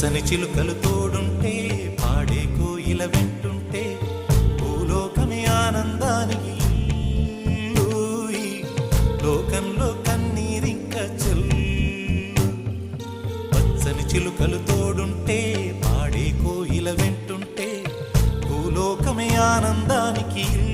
పచ్చని చిలుకలు తోడుంటే పాడే కోయిల వెంటుంటే భూలోకమే ఆనందానికి ఊయి. లోకంలో కన్నీరింక చెల్లు. పచ్చని చిలుకలు తోడుంటే పాడే కోయిల వెంటుంటే భూలోకమే ఆనందానికి